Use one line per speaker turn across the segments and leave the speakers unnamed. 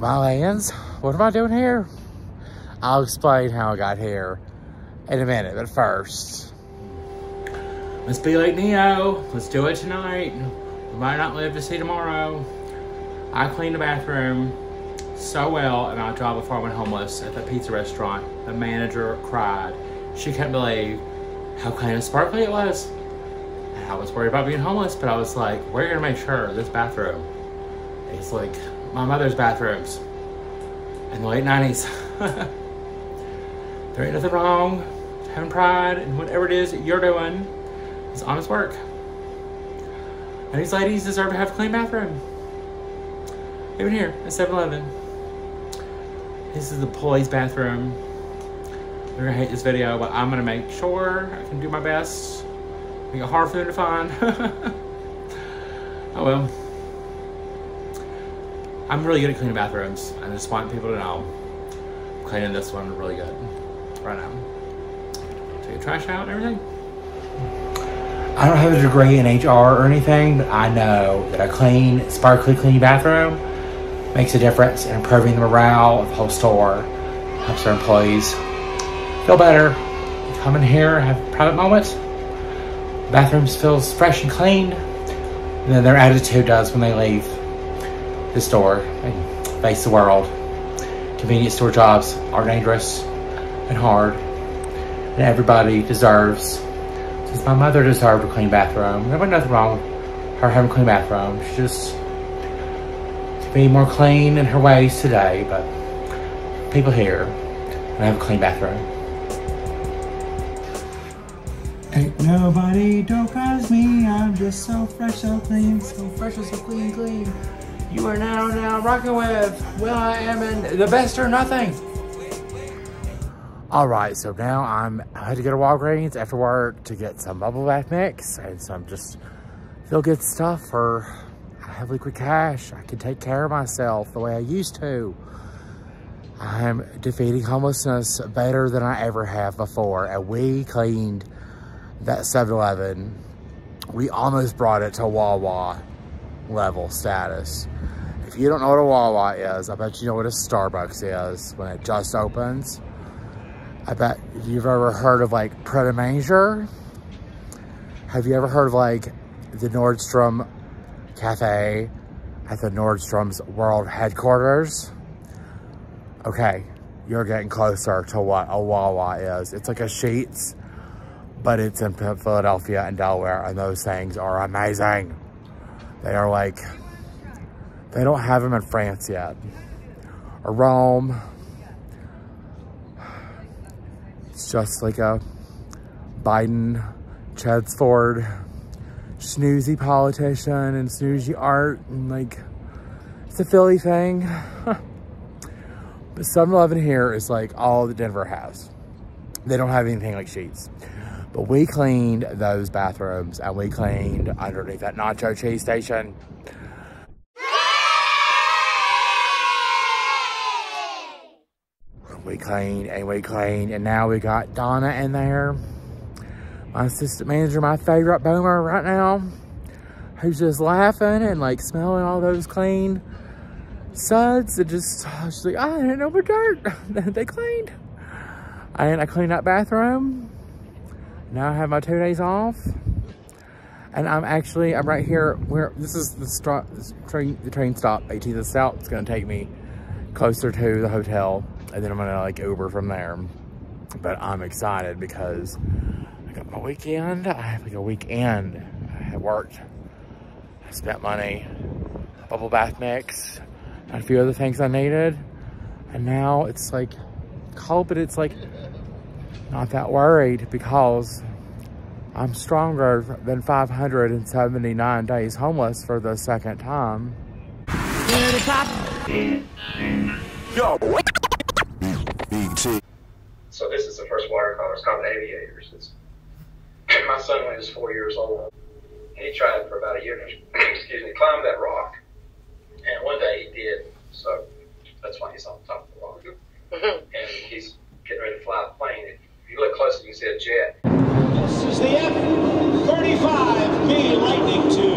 My lands, what am I doing here? I'll explain how I got here in a minute, but first, let's be like Neo. Let's do it tonight. We might not live to see tomorrow. I cleaned the bathroom so well in my job before I went homeless at the pizza restaurant. The manager cried. She couldn't believe how clean and sparkly it was. And I was worried about being homeless, but I was like, we're gonna make sure this bathroom is like my mother's bathrooms in the late 90s. There ain't nothing wrong having pride in whatever it is that you're doing. It's honest work. And these ladies deserve to have a clean bathroom. Even here at 7-Eleven. This is the employee's bathroom. You're gonna hate this video, but I'm gonna make sure I can do my best. Make it hard for them to find. Oh well. I'm really good at cleaning bathrooms. I just want people to know I'm cleaning this one really good right now. Take the trash out and everything. I don't have a degree in HR or anything, but I know that a clean, sparkly clean bathroom makes a difference in improving the morale of the whole store. Helps our employees feel better. Come in here, have private moments. The bathrooms feels fresh and clean. And then their attitude does when they leave the store and face the world. Convenience store jobs are dangerous and hard. And everybody deserves, since my mother deserved a clean bathroom. There wasn't nothing wrong with her having a clean bathroom. She just could be more clean in her ways today, but people here don't have a clean bathroom. Ain't nobody dope as me. I'm just so fresh, so clean, so fresh, so clean, clean. You are now rocking with Will I Am in The Best or Nothing. All right, so now I had to go to Walgreens after work to get some bubble bath mix and some just feel good stuff for I have liquid cash. I can take care of myself the way I used to. I'm defeating homelessness better than I ever have before. And we cleaned that 7-Eleven. We almost brought it to Wawa level status. If you don't know what a Wawa is, I bet you know what a Starbucks is when it just opens. I bet you've ever heard of like Pret a Manger. Have you ever heard of like the Nordstrom Cafe at the Nordstrom's world headquarters? Okay, you're getting closer to what a Wawa is. It's like a Sheetz, but it's in Philadelphia and Delaware, and those things are amazing. They are like, they don't have them in France yet, or Rome. It's just like a Biden, Chedsford, snoozy politician and snoozy art, and like, it's a Philly thing. But 7-Eleven here is like all that Denver has. They don't have anything like Sheetz. But we cleaned those bathrooms, and we cleaned underneath that nacho cheese station. We cleaned and we cleaned, and now we got Donna in there. My assistant manager, my favorite boomer right now, who's just laughing and like smelling all those clean suds. And just, she's like, I didn't know but dirt. They cleaned. And I cleaned that bathroom. Now I have my 2 days off. And I'm right here where this is the train stop, 18th South. It's gonna take me closer to the hotel, and then I'm gonna like Uber from there. But I'm excited because I got my weekend. I have like a weekend. I have worked, I spent money, bubble bath mix, and a few other things I needed. And now it's like cold, but it's like not that worried because I'm stronger than 579 days homeless for the second time.
Yo. So this is the first water color. It's called Aviators. My son, when he was 4 years old, he tried for about a year to climb that rock. And one day he did. So that's why he's on top of the rock. And he's getting ready to fly the plane. If you look closer, you can see a jet.
This is the F-35B Lightning II.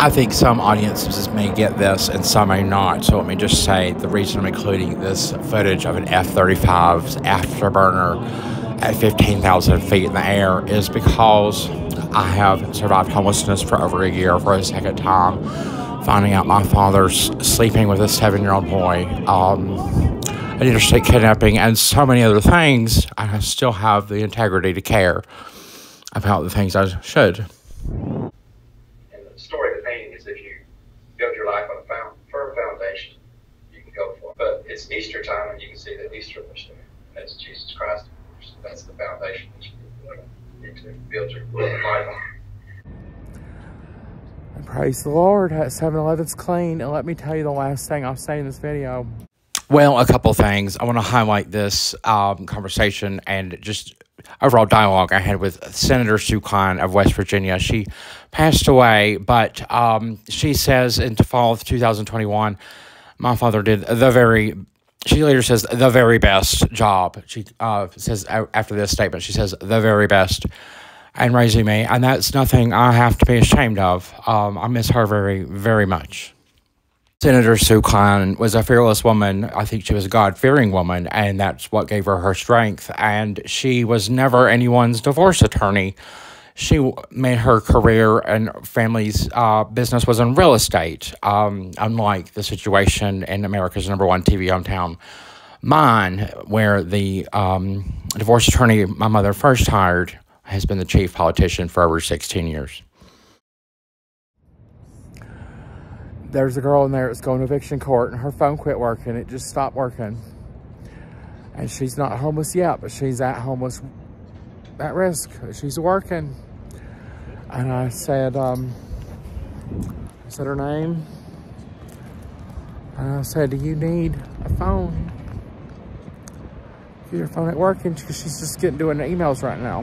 I think some audiences may get this and some may not. So let me just say the reason I'm including this footage of an F-35's afterburner at 15,000 feet in the air is because I have survived homelessness for over a year for a second time, finding out my father's sleeping with a 7-year-old boy, an interstate kidnapping, and so many other things. I still have the integrity to care about the things I should.
And the story of the painting is if you build your life on a firm foundation, you can go for it. But it's Easter time, and you can see that Easter was there. That's Jesus Christ. That's the foundation that you need to build your life on.
And praise the Lord, 7-Eleven's clean. And let me tell you the last thing I'll say in this video. Well, a couple things. I want to highlight this conversation and just overall dialogue I had with Senator Sue Cline of West Virginia. She passed away, but she says in the fall of 2021, my father did she later says the very best job. She says after this statement, she says the very best in raising me, and that's nothing I have to be ashamed of. I miss her very, very much. Senator Sue Cline was a fearless woman. I think she was a God-fearing woman, and that's what gave her strength. And she was never anyone's divorce attorney. She made her career and family's business was in real estate, unlike the situation in America's #1 TV hometown, mine, where the divorce attorney my mother first hired has been the chief politician for over 16 years. There's a girl in there that's going to eviction court, and her phone quit working. It just stopped working. And she's not homeless yet, but she's at risk. She's working. And I said her name. And I said, do you need a phone? Is your phone ain't working? Because she's just doing emails right now.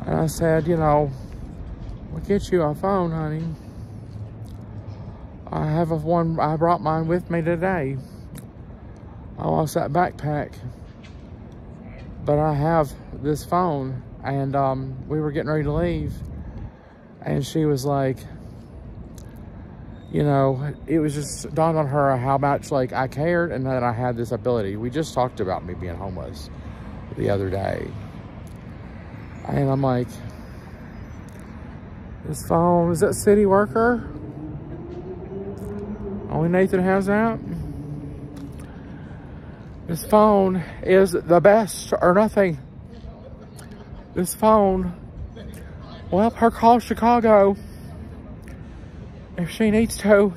And I said, you know, we'll get you a phone, honey. I brought mine with me today. I lost that backpack. But I have this phone. And we were getting ready to leave. And she was like, you know, it was just dawned on her how much, like, I cared and that I had this ability. We just talked about me being homeless the other day. And I'm like, this phone, is that city worker? Only Nathan has that? This phone is the best or nothing. This phone will help her call Chicago if she needs to.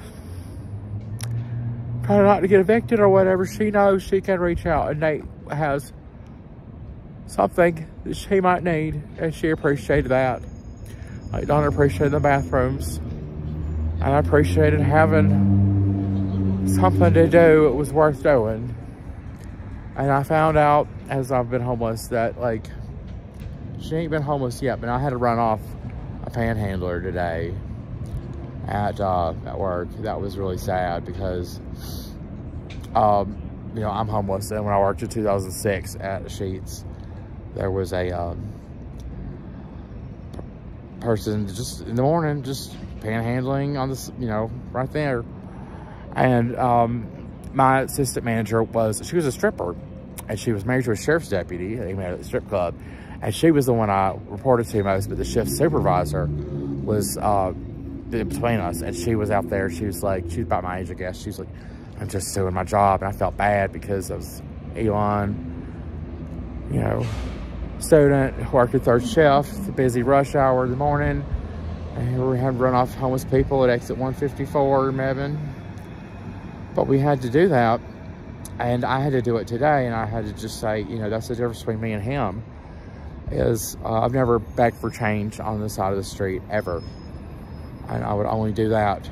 Try not to get evicted or whatever. She knows she can reach out, and Nate has something that she might need, and she appreciated that. Like Donna appreciated the bathrooms, and I appreciated having something to do it was worth doing. And I found out as I've been homeless that, like, she ain't been homeless yet, but I had to run off a panhandler today at work. That was really sad because, you know, I'm homeless, and when I worked in 2006 at Sheets, there was a person just in the morning just panhandling on this, you know, right there. And my assistant manager she was a stripper, and she was married to a sheriff's deputy. They met at the strip club, and she was the one I reported to most, but the shift supervisor was in between us, and she was out there. She was about my age, I guess. She was like, I'm just doing my job, and I felt bad because I was Elon, you know, student, worked at third shift, busy rush hour in the morning, and we had to run off homeless people at exit 154 in Mebane. But we had to do that, and I had to do it today, and I had to just say, you know, that's the difference between me and him, is I've never begged for change on the side of the street, ever. And I would only do that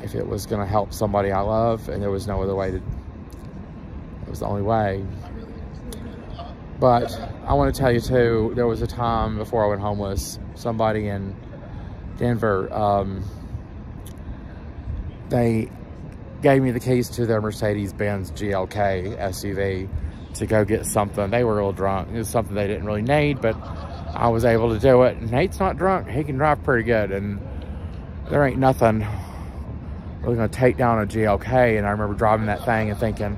if it was going to help somebody I love, and there was no other way to, it was the only way. But I want to tell you too, there was a time before I went homeless, somebody in Denver, they gave me the keys to their Mercedes-Benz GLK SUV to go get something. They were real drunk. It was something they didn't really need, but I was able to do it. Nate's not drunk. He can drive pretty good, and there ain't nothing really gonna take down a GLK. And I remember driving that thing and thinking,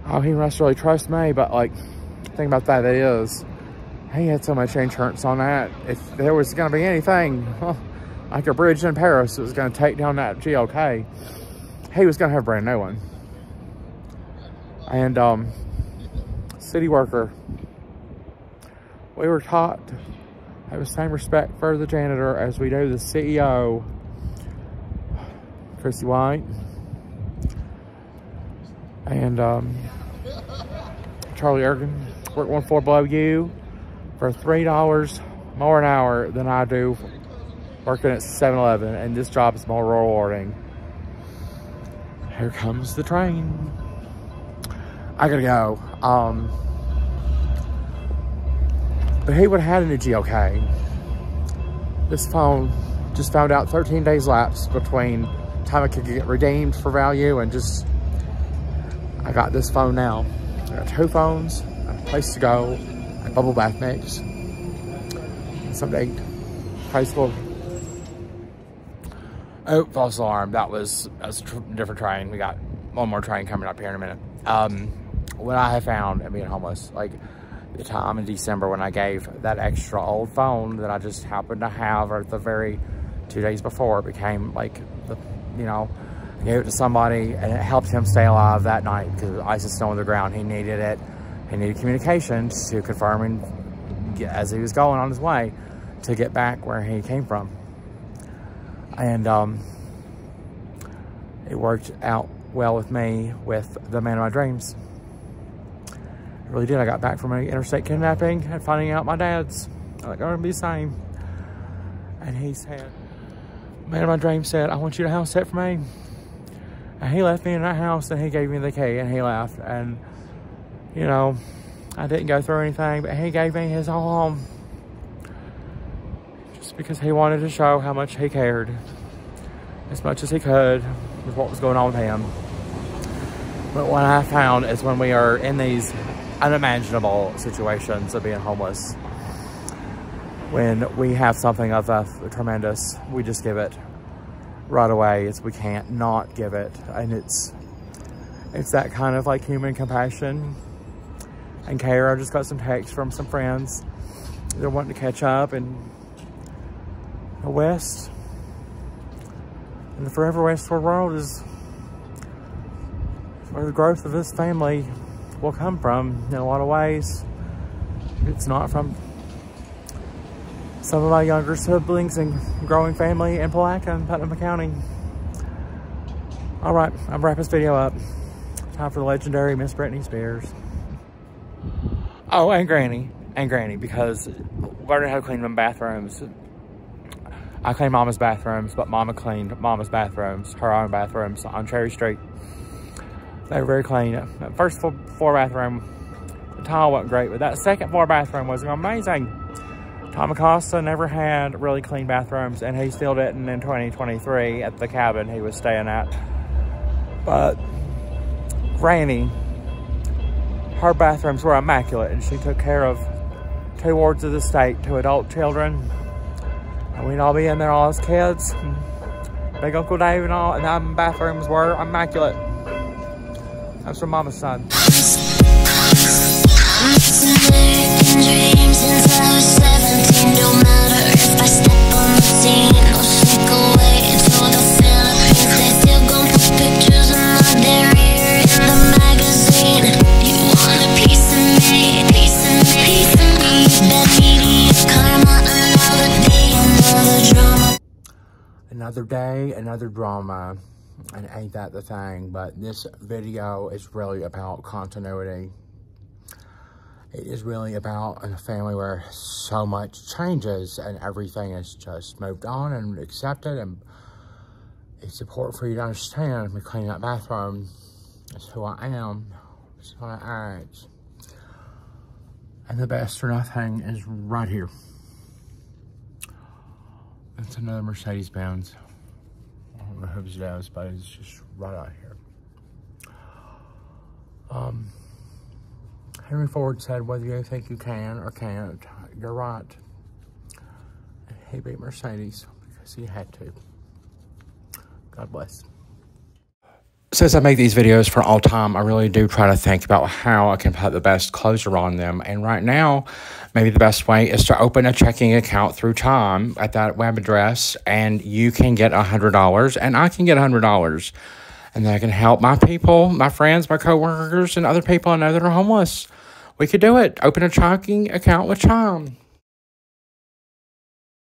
oh, he must really trust me. But like, the thing about that is, he had so much insurance on that. If there was gonna be anything, like a bridge in Paris that was gonna take down that GLK, he was gonna have a brand new one. And city worker, we were taught to have the same respect for the janitor as we do the CEO, Chrissy White, and Charlie Ergen work one floor below you for $3 more an hour than I do working at 7-Eleven, and this job is more rewarding. Here comes the train. I gotta go. But he would have had a new GLK. This phone just found out 13 days lapsed between time it could get redeemed for value and just, I got this phone now. I got 2 phones, a place to go, a bubble bath mix, and some date. Praise the Lord. Oh, false alarm. That was a different train. We got one more train coming up here in a minute. What I have found in being homeless, like the time in December when I gave that extra old phone that I just happened to have, or the very 2 days before, it became like, you know, I gave it to somebody and it helped him stay alive that night because ice is snow on the ground. He needed it. He needed communication to confirm and as he was going on his way to get back where he came from. And it worked out well with me with the man of my dreams. It really did. I got back from an interstate kidnapping and finding out my dad's like going to be the same. And he said, man of my dreams said, I want you to house sit for me. And he left me in that house and he gave me the key and he left. And, you know, I didn't go through anything, but he gave me his whole home. Just because he wanted to show how much he cared. As much as he could with what was going on with him. But what I found is when we are in these unimaginable situations of being homeless, when we have something of that tremendous, we just give it right away. We can't not give it. And it's that kind of like human compassion and care. I just got some texts from some friends. They're wanting to catch up in the West. And the forever westward world is where the growth of this family will come from in a lot of ways. It's not from some of my younger siblings and growing family in Palatka and Putnam County. All right, I'm wrapping this video up. Time for the legendary Miss Britney Spears. Oh, and Granny, because learning how to clean them bathrooms. I cleaned Mama's bathrooms, but Mama cleaned Mama's bathrooms, her own bathrooms on Cherry Street. They were very clean. That first floor bathroom, the tile wasn't great, but that second floor bathroom was amazing. Tom Acosta never had really clean bathrooms, and he still didn't in 2023 at the cabin he was staying at. But Granny, her bathrooms were immaculate, and she took care of 2 wards of the state, 2 adult children. And we'd all be in there all as kids. Big Uncle Dave and all, and the bathrooms were immaculate. That's from Mama's side. Another day, another drama, and ain't that the thing? But this video is really about continuity. It is really about a family where so much changes and everything is just moved on and accepted, and it's important for you to understand me cleaning that bathroom is who I am, it's how I act. And the best or nothing is right here. It's another Mercedes-Benz. I don't know whose it is, but it's just right out here. Henry Ford said, whether you think you can or can't, you're right. And he beat Mercedes because he had to. God bless. Since I make these videos for all time, I really do try to think about how I can put the best closure on them. And right now, maybe the best way is to open a checking account through Time at that web address, and you can get $100, and I can get $100. And then I can help my people, my friends, my coworkers, and other people I know that are homeless. We could do it. Open a checking account with Time.